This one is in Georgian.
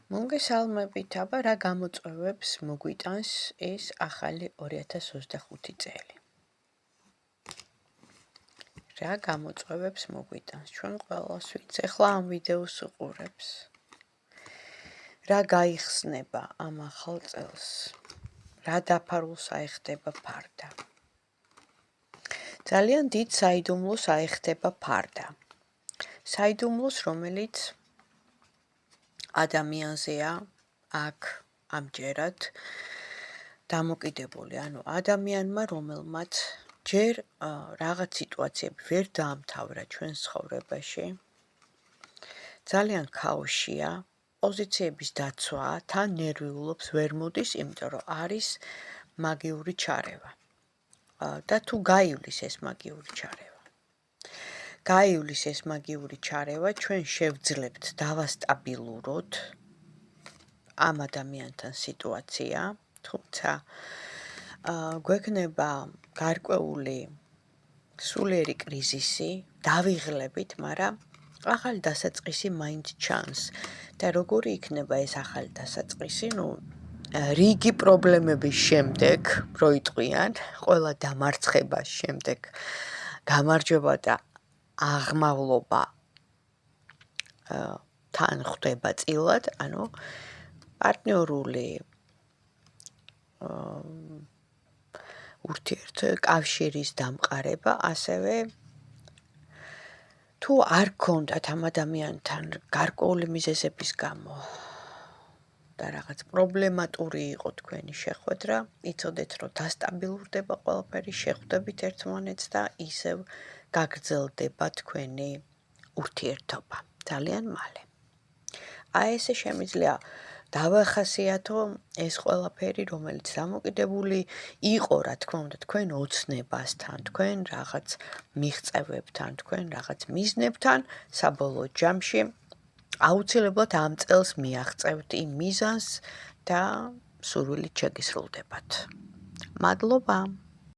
მოგესალმებით, აბა რა გამოწვევებს მოგვიტანს ეს ახალი 2025 წელი? რა გამოწვევებს მოგვიტანს? ჩვენ ყველას ვინც ახლა ამ ვიდეოს უყურებს. რა გაიხსნება ამ ახალ წელს? რა დაფარულს აეხდება ფარდა? ძალიან დიდ საიდუმლოს აეხდება ფარდა. საიდუმლოს, რომელიც ადამიანზეა აქ ამჯერად დამოკიდებული, ანუ ადამიანმა, რომელმაც ჯერ რაღაც სიტუაციები ვერ დაამთავრა ჩვენს ცხოვრებაში, ძალიან ქაოსშია, პოზიციების დაცვა, თან ნერვიულობს, ვერ მოდის, იმიტომ რომ არის მაგიური ჩარევა. და თუ გაივლის ეს მაგიური ჩარევა. გაივლის ეს მაგიური ჩარევა, ჩვენ შევძლებთ დავასტაბილუროთ ამ ადამიანთან სიტუაცია, თუმცა გვექნება გარკვეული სულიერი კრიზისი, დავიღლებით, მაგრამ ახალი დასაწყისი მაინც ჩანს და როგორი იქნება ეს ახალი დასაწყისი, რიგი პრობლემების შემდეგ პროიტყვიან, ყველა დამარცხებას შემდეგ გამარჯვება და აღმავლობა თან ხვდება წილად, ანუ პარტნიორული ურთიერთკავშირის დამყარება, ასევე თუ არ გქონდათ ამ ადამიანთან გარკვეული მიზეზების გამო და რაღაც პრობლემატური იყო თქვენი შეხვედრა, იცოდეთ, რომ დასტაბილურდება ყველაფერი, შეხვდებით ერთმანეთს და ისევ გაგრძელდება თქვენი ურთიერთობა ძალიან მალე. აი ესე შემიძლია დავახასიათო ეს ყველაფერი, რომელიც დამოკიდებული იყო, რა თქმა უნდა, თქვენ ოცნებასთან, თქვენ რაღაც მიღწევებთან, თქვენ რაღაც მიზნებთან, საბოლოო ჯამში აუცილებლად ამ წელს მიაღწევთ იმ მიზანს და სურვილით შეგისრულდებათ. მადლობა.